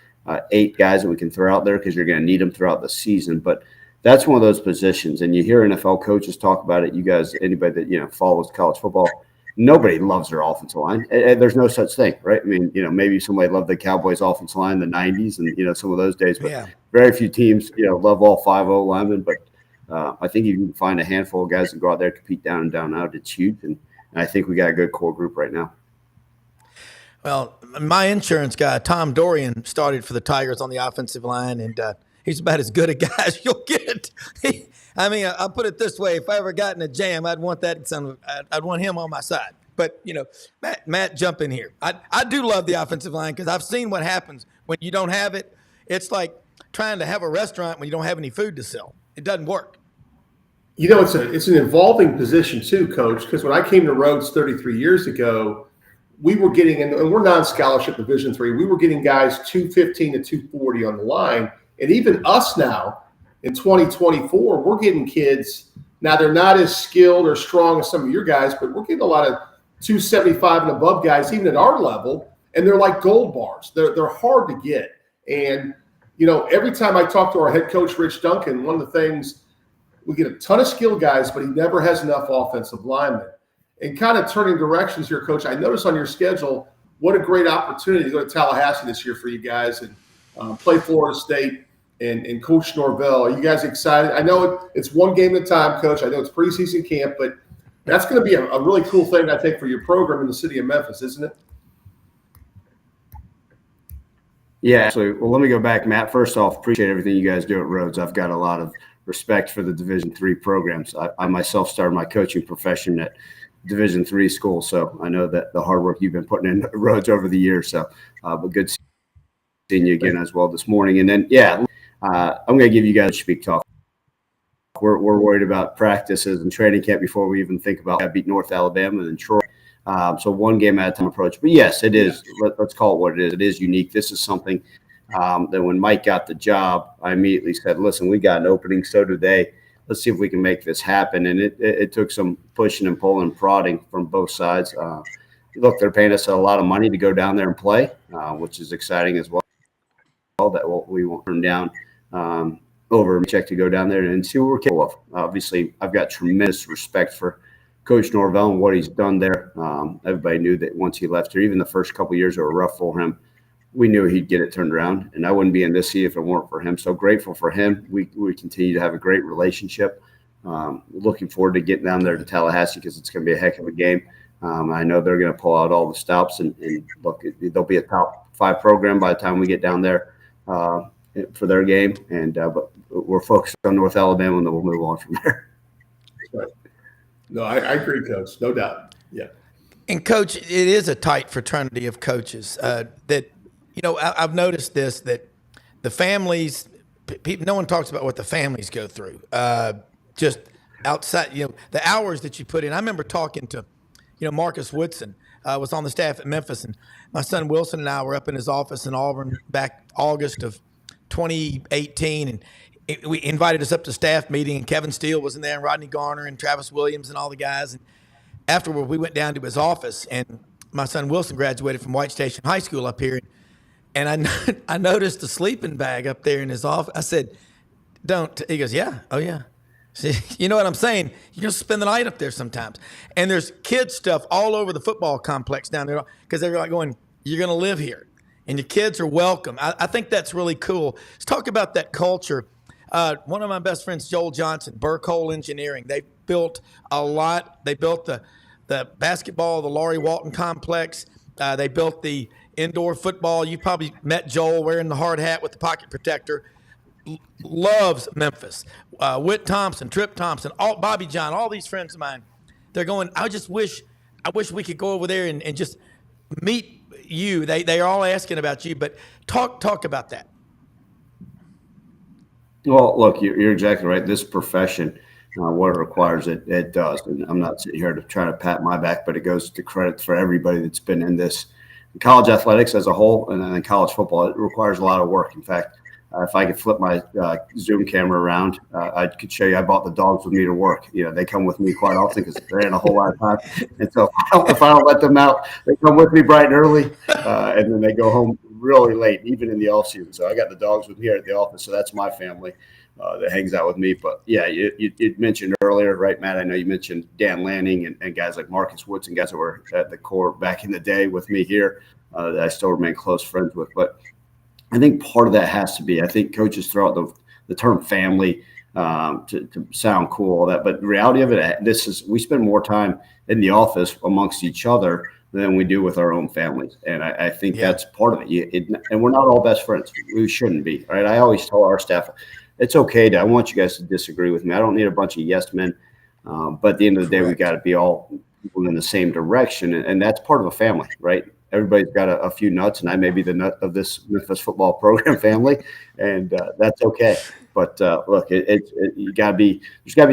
8 guys that we can throw out there because you're going to need them throughout the season. But that's one of those positions. And you hear NFL coaches talk about it. You guys, anybody that, follows college football, nobody loves their offensive line. There's no such thing, right? I mean, maybe somebody loved the Cowboys offensive line in the 90s and, some of those days. But very few teams, love all 5 O linemen. But I think you can find a handful of guys that go out there, compete down and down out. It's huge. And I think we got a good core group right now. Well, my insurance guy, Tom Dorian, started for the Tigers on the offensive line, and he's about as good a guy as you'll get. I'll put it this way. If I ever got in a jam, I'd want I'd want him on my side. But, Matt, jump in here. I do love the offensive line because I've seen what happens when you don't have it. It's like trying to have a restaurant when you don't have any food to sell. It doesn't work. It's an evolving position too, Coach, because when I came to Rhodes 33 years ago, we were getting, and we're non-scholarship Division III, we were getting guys 215 to 240 on the line. And even us now in 2024, we're getting kids. Now, they're not as skilled or strong as some of your guys, but we're getting a lot of 275 and above guys, even at our level, and they're like gold bars. They're hard to get. And, every time I talk to our head coach, Rich Duncan, one of the things, we get a ton of skilled guys, but he never has enough offensive linemen. And kind of turning directions here, Coach, I noticed on your schedule, what a great opportunity to go to Tallahassee this year for you guys and play Florida State and Coach Norvell. Are you guys excited? I know it's one game at a time, Coach. I know it's preseason camp, but that's going to be a really cool thing, I think, for your program in the city of Memphis, isn't it? Yeah, absolutely. Well, let me go back, Matt. First off, appreciate everything you guys do at Rhodes. I've got a lot of respect for the Division III programs. I myself started my coaching profession at Division III school, so I know that the hard work you've been putting in Rhodes over the years. So, but good seeing you again as well this morning. And then, I'm going to give you guys a speak talk. We're worried about practices and training camp before we even think about beat North Alabama and Troy. So one game at a time approach. But yes, it is. Let's call it what it is. It is unique. This is something that when Mike got the job, I immediately said, listen, we got an opening. So do they. Let's see if we can make this happen. And it took some pushing and pulling and prodding from both sides. Look, they're paying us a lot of money to go down there and play, which is exciting as well. That we won't turn down over check to go down there and see what we're capable of. Obviously, I've got tremendous respect for Coach Norvell and what he's done there. Everybody knew that once he left here, even the first couple of years that were rough for him, we knew he'd get it turned around, and I wouldn't be in this seat if it weren't for him. So grateful for him. We continue to have a great relationship. Looking forward to getting down there to Tallahassee because it's going to be a heck of a game. I know they're going to pull out all the stops, and look, they'll be a top 5 program by the time we get down there for their game. And but we're focused on North Alabama, and then we'll move on from there. Right. No, I agree, Coach. No doubt. Yeah. And, Coach, it is a tight fraternity of coaches that, I've noticed this, that the families, no one talks about what the families go through. Just outside, the hours that you put in. I remember talking to, Marcus Woodson was on the staff at Memphis, and my son Wilson and I were up in his office in Auburn back August of 2018, and we invited us up to staff meeting, and Kevin Steele was in there, and Rodney Garner, and Travis Williams, and all the guys. And afterward, we went down to his office, and my son Wilson graduated from White Station High School up here, and I noticed a sleeping bag up there in his office. I said, "Don't." He goes, "Yeah, oh yeah." See, you know what I'm saying? You're gonna spend the night up there sometimes, and there's kid stuff all over the football complex down there because they're like going, "You're gonna live here," and your kids are welcome. I think that's really cool. Let's talk about that culture. One of my best friends, Joel Johnson, Burkholz Engineering. They built a lot. They built the basketball, the Laurie Walton complex. They built the indoor football. You probably met Joel wearing the hard hat with the pocket protector. Loves Memphis. Whit Thompson, Trip Thompson, Bobby John, all these friends of mine. They're going, I wish we could go over there and just meet you. They are all asking about you, but talk about that. Well, look, you're exactly right. This profession, what it requires, it does. And I'm not sitting here to try to pat my back, but it goes to credit for everybody that's been in this. College athletics as a whole, and then college football, it requires a lot of work. In fact, if I could flip my Zoom camera around, I could show you I brought the dogs with me to work. They come with me quite often because they're in a whole lot of time. And so if I don't let them out, they come with me bright and early, and then they go home really late, even in the off season. So I got the dogs with me here at the office. So that's my family that hangs out with me. But yeah, you mentioned earlier, right, Matt? I know you mentioned Dan Lanning and guys like Marcus Woods and guys that were at the core back in the day with me here that I still remain close friends with. But I think part of that has to be, I think coaches throw out the term family to sound cool, all that. But the reality of it, we spend more time in the office amongst each other than we do with our own families. And I think that's part of it. And we're not all best friends. We shouldn't be, right? I always tell our staff, it's okay I want you guys to disagree with me. I don't need a bunch of yes men. But at the end of the day, we got to be all people in the same direction. And that's part of a family, right? Everybody's got a few nuts, and I may be the nut of this Memphis football program family, and that's okay. But look, there's got to be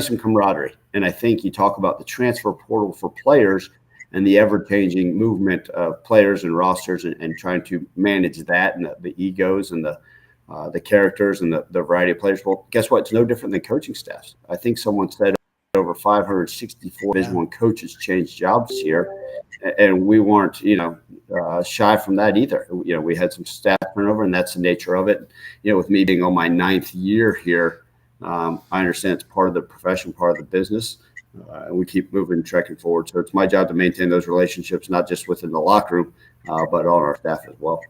some camaraderie. And I think you talk about the transfer portal for players and the ever-changing movement of players and rosters and trying to manage that and the egos and the characters and the variety of players. Well, guess what? It's no different than coaching staffs. I think someone said over 564 Division I coaches changed jobs here, and we weren't, shy from that either. We had some staff turnover, and that's the nature of it. With me being on my 9th year here, I understand it's part of the profession, part of the business, and we keep moving and trekking forward. So it's my job to maintain those relationships, not just within the locker room, but on our staff as well.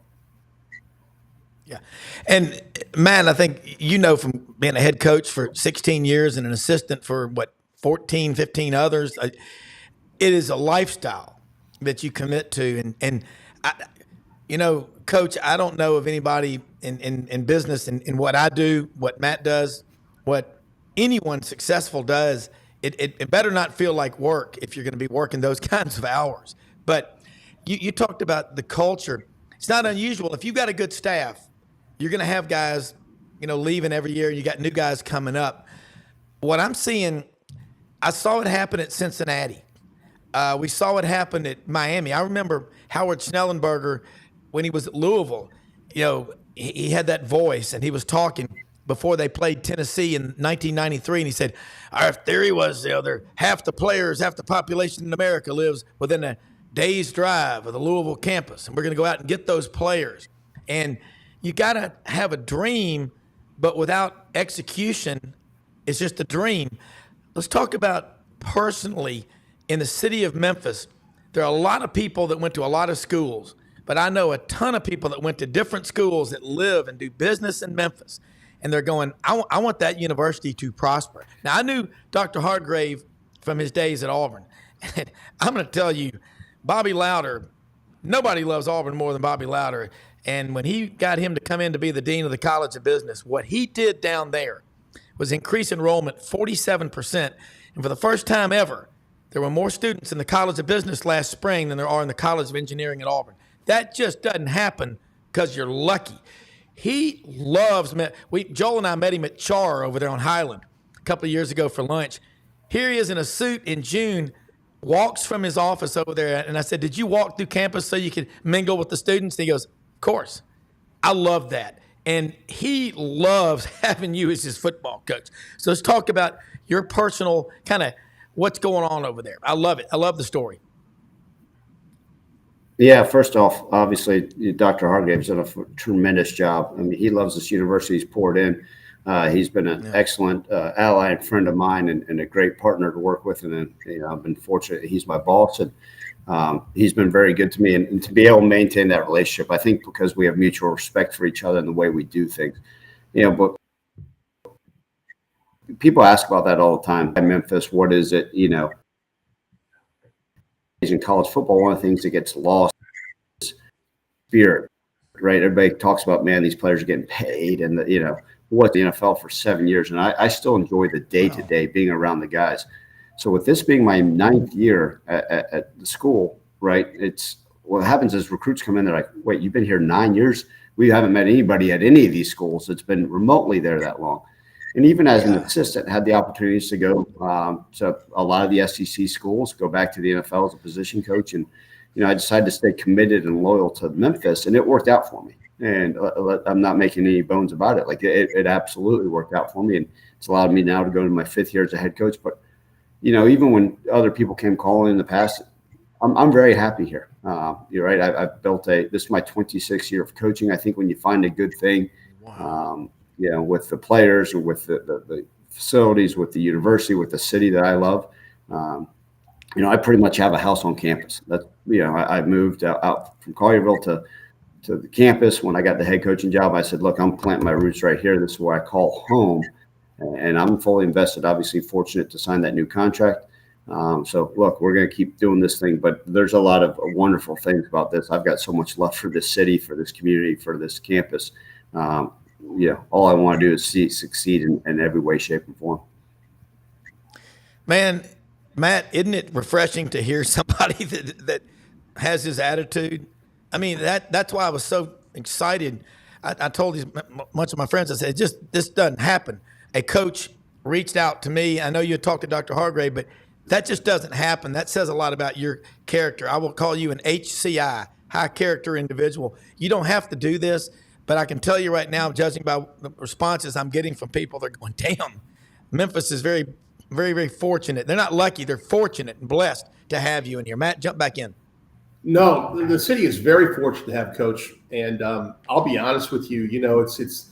Yeah. And Matt, I think from being a head coach for 16 years and an assistant for 14, 15 others, it is a lifestyle that you commit to. And Coach, I don't know of anybody in business in what I do, what Matt does, what anyone successful does. It better not feel like work if you're going to be working those kinds of hours. But you talked about the culture. It's not unusual. If you've got a good staff, you're going to have guys, leaving every year. You got new guys coming up. What I'm seeing, I saw it happen at Cincinnati. We saw it happen at Miami. I remember Howard Schnellenberger when he was at Louisville. He had that voice, and he was talking before they played Tennessee in 1993, and he said, our theory was, half the population in America lives within a day's drive of the Louisville campus, and we're going to go out and get those players. And you got to have a dream, but without execution, it's just a dream. Let's talk about personally in the city of Memphis. There are a lot of people that went to a lot of schools, but I know a ton of people that went to different schools that live and do business in Memphis. And they're going, I want that university to prosper. Now, I knew Dr. Hargrave from his days at Auburn. And I'm going to tell you, Bobby Louder, nobody loves Auburn more than Bobby Louder. And when he got him to come in to be the dean of the College of Business, what he did down there was increase enrollment 47%. And for the first time ever, there were more students in the College of Business last spring than there are in the College of Engineering at Auburn. That just doesn't happen because you're lucky. He loves Joel and I met him at Char over there on Highland a couple of years ago for lunch. Here he is in a suit in June, walks from his office over there, and I said, did you walk through campus so you could mingle with the students? And he goes, of course. I love that. And he loves having you as his football coach. So let's talk about your personal kind of what's going on over there. I love it. I love the story. Yeah, first off, obviously, Dr. Hargrave's done a tremendous job. I mean, he loves this university. He's poured in. He's been an excellent ally and friend of mine and a great partner to work with. And I've been fortunate. He's my boss. And He's been very good to me, and to be able to maintain that relationship, I think because we have mutual respect for each other and the way we do things, but people ask about that all the time. At Memphis, what is it, in college football, one of the things that gets lost is spirit, right? Everybody talks about, man, these players are getting paid and, what the NFL for 7 years. And I still enjoy the day-to-day being around the guys. So with this being my 9th year at the school, right, what happens is recruits come in, they're like, wait, you've been here 9 years? We haven't met anybody at any of these schools that's been remotely there that long. And even as an assistant, had the opportunities to go to a lot of the SEC schools, go back to the NFL as a position coach. And, I decided to stay committed and loyal to Memphis, and it worked out for me. And I'm not making any bones about it. Like it absolutely worked out for me. And it's allowed me now to go to my 5th year as a head coach. But, even when other people came calling in the past, I'm very happy here. You're right. I've built this is my 26th year of coaching. I think when you find a good thing, with the players or with the facilities, with the university, with the city that I love, I pretty much have a house on campus. That's, I moved out from Collierville to the campus. When I got the head coaching job, I said, look, I'm planting my roots right here. This is what I call home. And I'm fully invested, obviously fortunate to sign that new contract. So, look, we're going to keep doing this thing. But there's a lot of wonderful things about this. I've got so much love for this city, for this community, for this campus. All I want to do is see it succeed in every way, shape, and form. Man, Matt, isn't it refreshing to hear somebody that has his attitude? I mean, that's why I was so excited. I told much of my friends, I said, this doesn't happen. A coach reached out to me. I know you had talked to Dr. Hargrave, but that just doesn't happen. That says a lot about your character. I will call you an HCI, high character individual. You don't have to do this, but I can tell you right now, judging by the responses I'm getting from people, they're going, damn, Memphis is very, very, very fortunate. They're not lucky. They're fortunate and blessed to have you in here. Matt, jump back in. No, the city is very fortunate to have Coach. And I'll be honest with you, it's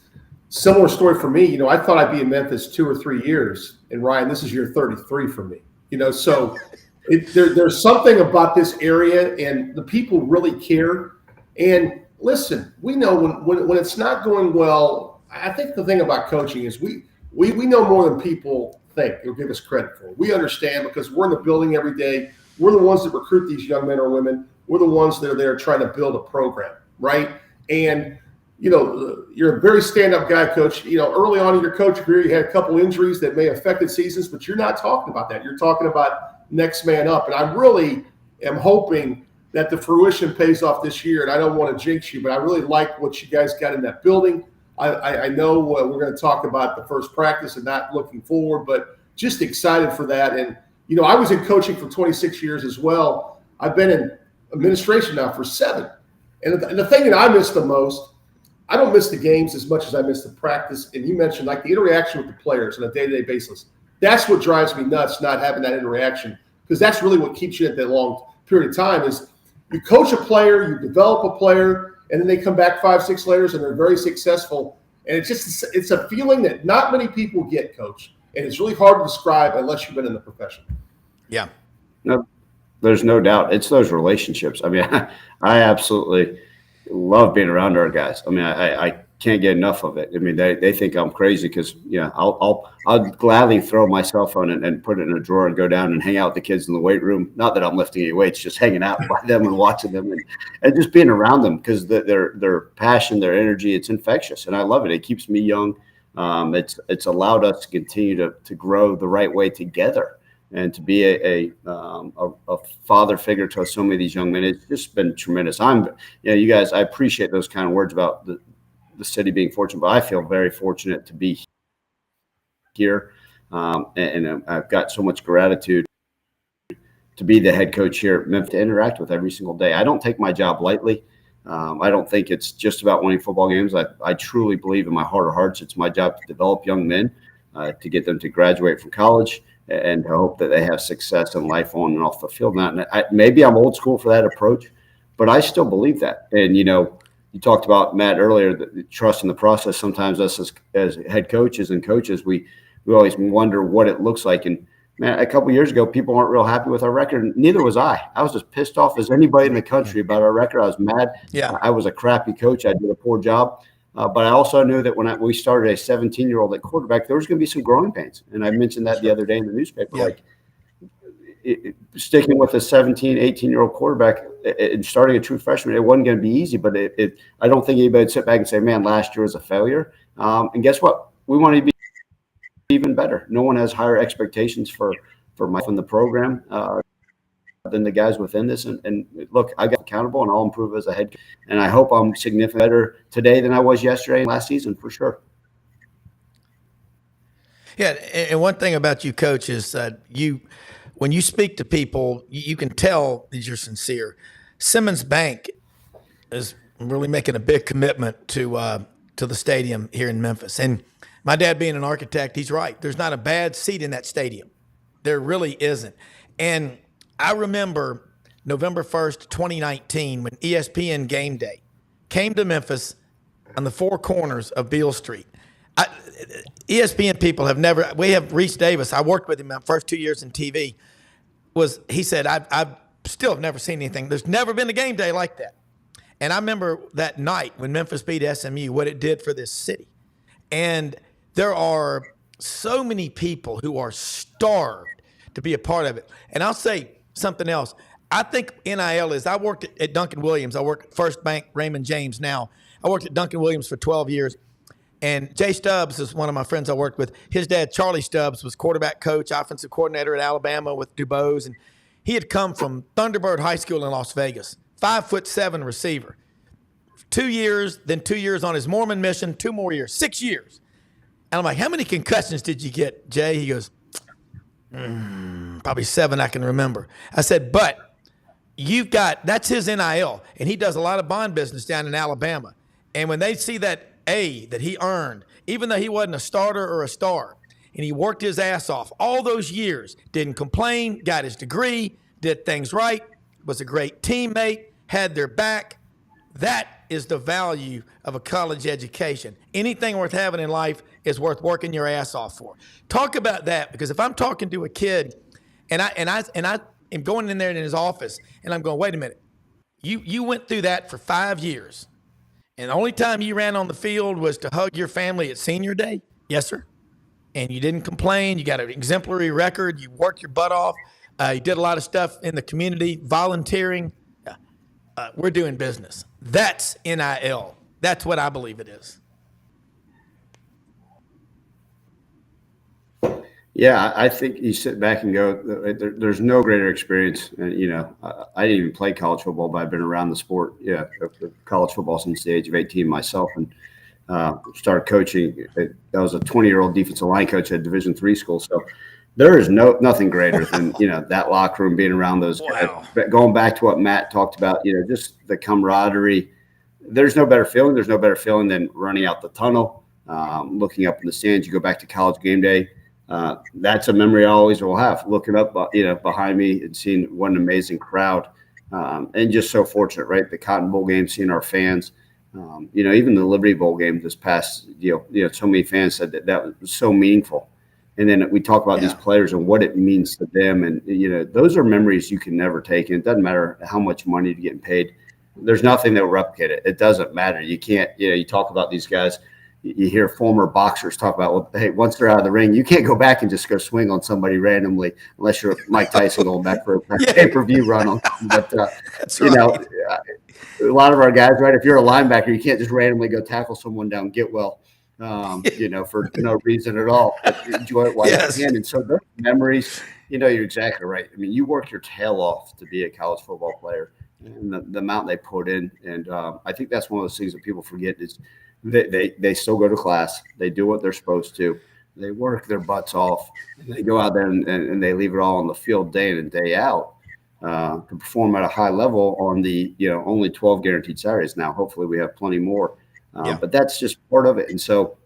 similar story for me. I thought I'd be in Memphis 2 or 3 years. And Ryan, this is year 33 for me. So there's something about this area, and the people really care. And listen, we know when it's not going well. I think the thing about coaching is we know more than people think or give us credit for. We understand because we're in the building every day. We're the ones that recruit these young men or women. We're the ones that are there trying to build a program, right? And you're a very stand-up guy, Coach. Early on in your coaching career, you had a couple injuries that may have affected seasons, but you're not talking about that. You're talking about next man up. And I really am hoping that the fruition pays off this year. And I don't want to jinx you, but I really like what you guys got in that building. I know we're going to talk about the first practice and not looking forward, but just excited for that. And, I was in coaching for 26 years as well. I've been in administration now for 7. And the thing that I miss the most, I don't miss the games as much as I miss the practice. And you mentioned like the interaction with the players on a day-to-day basis. That's what drives me nuts, not having that interaction, because that's really what keeps you at that long period of time is you coach a player, you develop a player, and then they come back 5-6 years and they're very successful. And it's a feeling that not many people get, Coach. And it's really hard to describe unless you've been in the profession. Yeah. No, there's no doubt. It's those relationships. I mean, I absolutely love being around our guys. I mean, I can't get enough of it. I mean, they think I'm crazy because I'll gladly throw my cell phone and put it in a drawer and go down and hang out with the kids in the weight room. Not that I'm lifting any weights, just hanging out by them and watching them and just being around them because their passion, their energy, it's infectious and I love it. It keeps me young. It's allowed us to continue to grow the right way together and to be a father figure to so many of these young men. It's just been tremendous. You guys, I appreciate those kind of words about the city being fortunate, but I feel very fortunate to be here. And I've got so much gratitude to be the head coach here at Memphis, to interact with every single day. I don't take my job lightly. I don't think it's just about winning football games. I truly believe in my heart of hearts, it's my job to develop young men, to get them to graduate from college and to hope that they have success in life on and off the field. Maybe I'm old school for that approach, but I still believe that. And, you talked about, Matt, earlier, the trust in the process. Sometimes us as head coaches and coaches, we always wonder what it looks like. And man, a couple of years ago, people weren't real happy with our record. Neither was I. I was as pissed off as anybody in the country about our record. I was mad. Yeah. I was a crappy coach. I did a poor job. But I also knew that when we started a 17-year-old at quarterback, there was going to be some growing pains. And I mentioned that the other day in the newspaper. Yeah. Sticking with a 17, 18-year-old quarterback and starting a true freshman, it wasn't going to be easy. But I don't think anybody would sit back and say, man, last year was a failure. And guess what? We want to be even better. No one has higher expectations for myself in the program than the guys within this. And look, I got accountable, and I'll improve as a head coach. And I hope I'm significantly better today than I was yesterday and last season, for sure. Yeah, and one thing about you, Coach, is that when you speak to people, you can tell that you're sincere. Simmons Bank is really making a big commitment to the stadium here in Memphis. And my dad being an architect, he's right. There's not a bad seat in that stadium. There really isn't. And I remember November 1st, 2019, when ESPN Game Day came to Memphis on the four corners of Beale Street. ESPN people have never – we have Reese Davis. I worked with him my first 2 years in TV. He said, I've still have never seen anything. There's never been a game day like that. And I remember that night when Memphis beat SMU, what it did for this city. And there are so many people who are starved to be a part of it. And I'll say something else. I think NIL is – I worked at Duncan Williams. I worked at First Bank, Raymond James now. I worked at Duncan Williams for 12 years. And Jay Stubbs is one of my friends I worked with. His dad, Charlie Stubbs, was quarterback coach, offensive coordinator at Alabama with DuBose. And he had come from Thunderbird High School in Las Vegas, 5'7" receiver. 2 years, then 2 years on his Mormon mission, 2 more years, 6 years. And I'm like, how many concussions did you get, Jay? He goes, probably 7 I can remember. I said, but that's his NIL. And he does a lot of bond business down in Alabama. And when they see that that he earned, even though he wasn't a starter or a star, and he worked his ass off all those years, didn't complain, got his degree, did things right, was a great teammate, had their back. That is the value of a college education. Anything worth having in life is worth working your ass off for. Talk about that, because if I'm talking to a kid and I am going in there in his office and I'm going, wait a minute, you went through that for 5 years. And the only time you ran on the field was to hug your family at senior day? Yes, sir. And you didn't complain. You got an exemplary record. You worked your butt off. You did a lot of stuff in the community, volunteering. We're doing business. That's NIL. That's what I believe it is. Yeah, I think you sit back and go, there's no greater experience. I didn't even play college football, but I've been around the sport, college football since the age of 18 myself, and started coaching. I was a 20-year-old defensive line coach at Division III school. So there is nothing greater than, that locker room, being around those guys. But going back to what Matt talked about, just the camaraderie. There's no better feeling. There's no better feeling than running out the tunnel, looking up in the stands. You go back to college game day. That's a memory I always will have, looking up, behind me and seeing what an amazing crowd, and just so fortunate, right? The Cotton Bowl game, seeing our fans, even the Liberty Bowl game this past, so many fans said that was so meaningful. And then we talk about these players and what it means to them. And, those are memories you can never take. And it doesn't matter how much money you're getting paid. There's nothing that will replicate it. It doesn't matter. You can't, you talk about these guys. You hear former boxers talk about, well, hey, once they're out of the ring, you can't go back and just go swing on somebody randomly unless you're Mike Tyson going back for a pay-per-view run on. But, a lot of our guys, right, if you're a linebacker, you can't just randomly go tackle someone down, get well, for no reason at all. Enjoy it while you can. And so those memories, you're exactly right. I mean, you work your tail off to be a college football player, and the amount they put in. And I think that's one of those things that people forget is they still go to class. They do what they're supposed to. They work their butts off. And they go out there and they leave it all on the field day in and day out to perform at a high level on the, only 12 guaranteed Saturdays now. Hopefully we have plenty more. But that's just part of it. And so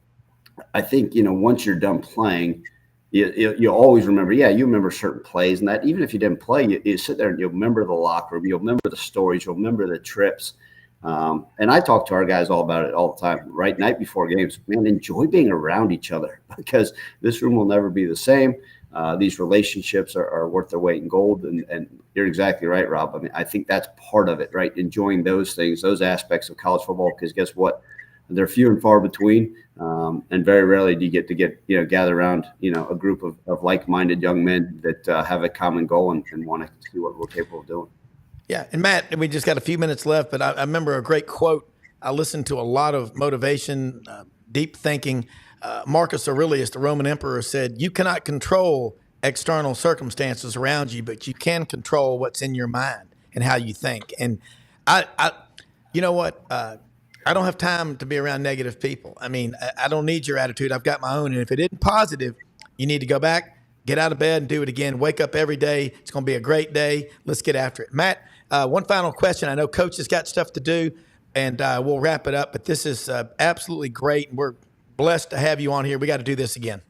I think, once you're done playing, you always remember, you remember certain plays, and that even if you didn't play, you sit there and you'll remember the locker room, you'll remember the stories, you'll remember the trips. And I talk to our guys all about it all the time, right? Night before games, man, enjoy being around each other, because this room will never be the same. these relationships are worth their weight in gold. And you're exactly right, Rob. I mean, I think that's part of it, right? Enjoying those things, those aspects of college football, because guess what? They're few and far between, and very rarely do you get to gather around a group of like-minded young men that have a common goal and want to see what we're capable of doing. Yeah, and Matt, we just got a few minutes left, but I remember a great quote. I listened to a lot of motivation, deep thinking. Marcus Aurelius, the Roman emperor, said, "You cannot control external circumstances around you, but you can control what's in your mind and how you think." And you know what? I don't have time to be around negative people. I mean, I don't need your attitude. I've got my own. And if it isn't positive, you need to go back, get out of bed and do it again. Wake up every day. It's going to be a great day. Let's get after it. Matt, one final question. I know Coach has got stuff to do, and we'll wrap it up. But this is absolutely great, and we're blessed to have you on here. We got to do this again.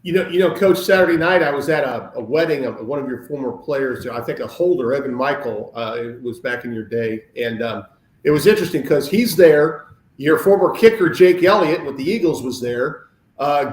Coach, Saturday night I was at a wedding of one of your former players. I think a Holder, Evan Michael, it was back in your day. And it was interesting because he's there. Your former kicker, Jake Elliott, with the Eagles, was there.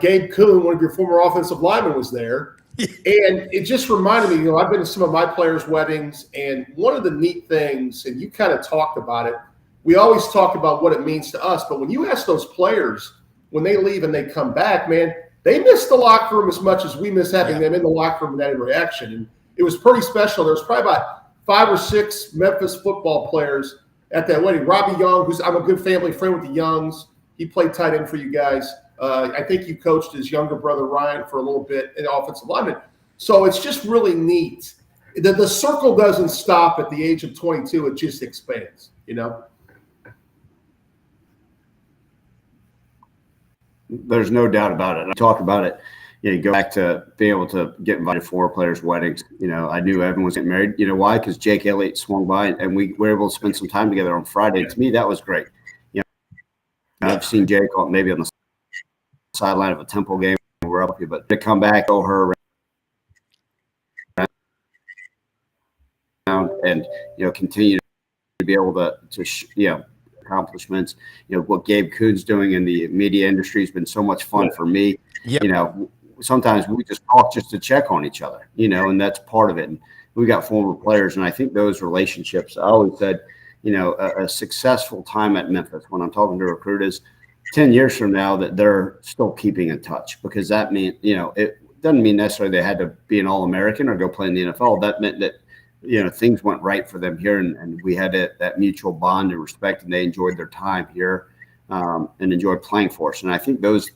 Gabe Kuhn, one of your former offensive linemen, was there. And it just reminded me, I've been to some of my players' weddings, and one of the neat things, and you kind of talked about it, we always talk about what it means to us, but when you ask those players, when they leave and they come back, man, they miss the locker room as much as we miss having them in the locker room and that interaction. And it was pretty special. There was probably about 5 or 6 Memphis football players at that wedding. Robbie Young, I'm a good family friend with the Youngs. He played tight end for you guys. I think you coached his younger brother Ryan for a little bit in offensive lineman. So it's just really neat. The circle doesn't stop at the age of 22. It just expands, There's no doubt about it. I talk about it. You go back to being able to get invited to 4 players' weddings. I knew Evan was getting married. You know why? Because Jake Elliott swung by and we were able to spend some time together on Friday. To me, that was great. I've seen Jake maybe on the sideline of a Temple game. We're up here, but to come back, go her around and continue to be able to accomplishments. What Gabe Kuhn's doing in the media industry has been so much fun for me. Yep. Sometimes we just talk just to check on each other, and that's part of it. And we got former players, and I think those relationships, I always said, a successful time at Memphis when I'm talking to recruiters 10 years from now that they're still keeping in touch, because that means, it doesn't mean necessarily they had to be an All-American or go play in the NFL. That meant that, things went right for them here, and we had that mutual bond and respect, and they enjoyed their time here and enjoyed playing for us. And I think those,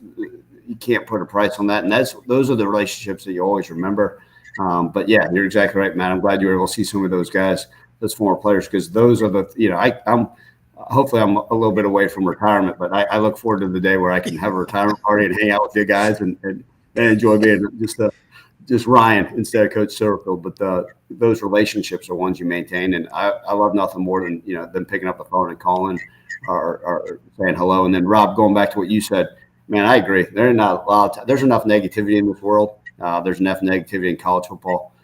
you can't put a price on that. And those are the relationships that you always remember. But yeah, you're exactly right, Matt. I'm glad you were able to see some of those guys, those former players, because those are the, hopefully I'm a little bit away from retirement, but I look forward to the day where I can have a retirement party and hang out with you guys and enjoy being just Ryan instead of Coach Silverfield. But those relationships are ones you maintain, and I love nothing more than than picking up the phone and calling or saying hello. And then Rob, going back to what you said, man, I agree. There's enough negativity in this world. There's enough negativity in college football.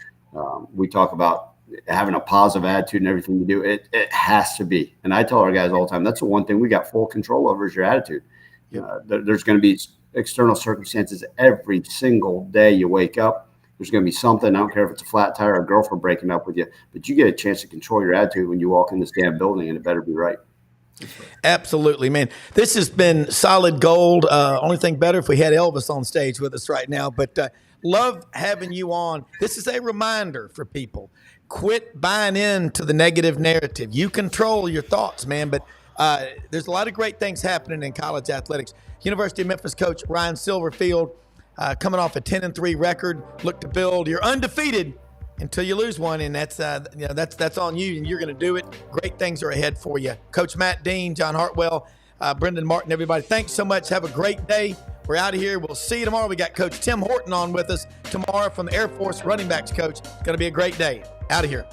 We talk about having a positive attitude in everything you do. It has to be. And I tell our guys all the time, that's the one thing we got full control over is your attitude. There's going to be external circumstances every single day you wake up. There's going to be something. I don't care if it's a flat tire or a girlfriend breaking up with you, but you get a chance to control your attitude when you walk in this damn building, and it better be right. Absolutely, man. This has been solid gold. Only thing better if we had Elvis on stage with us right now, but love having you on. This is a reminder for people. Quit buying into the negative narrative. You control your thoughts, man, but there's a lot of great things happening in college athletics. University of Memphis coach Ryan Silverfield coming off a 10-3 record. Look to build. You're undefeated until you lose one, and that's on you, and you're going to do it. Great things are ahead for you. Coach Matt Dean, John Hartwell, Brenden Martin, everybody, thanks so much. Have a great day. We're out of here. We'll see you tomorrow. We got Coach Tim Horton on with us tomorrow from the Air Force running backs coach. It's going to be a great day. Out of here.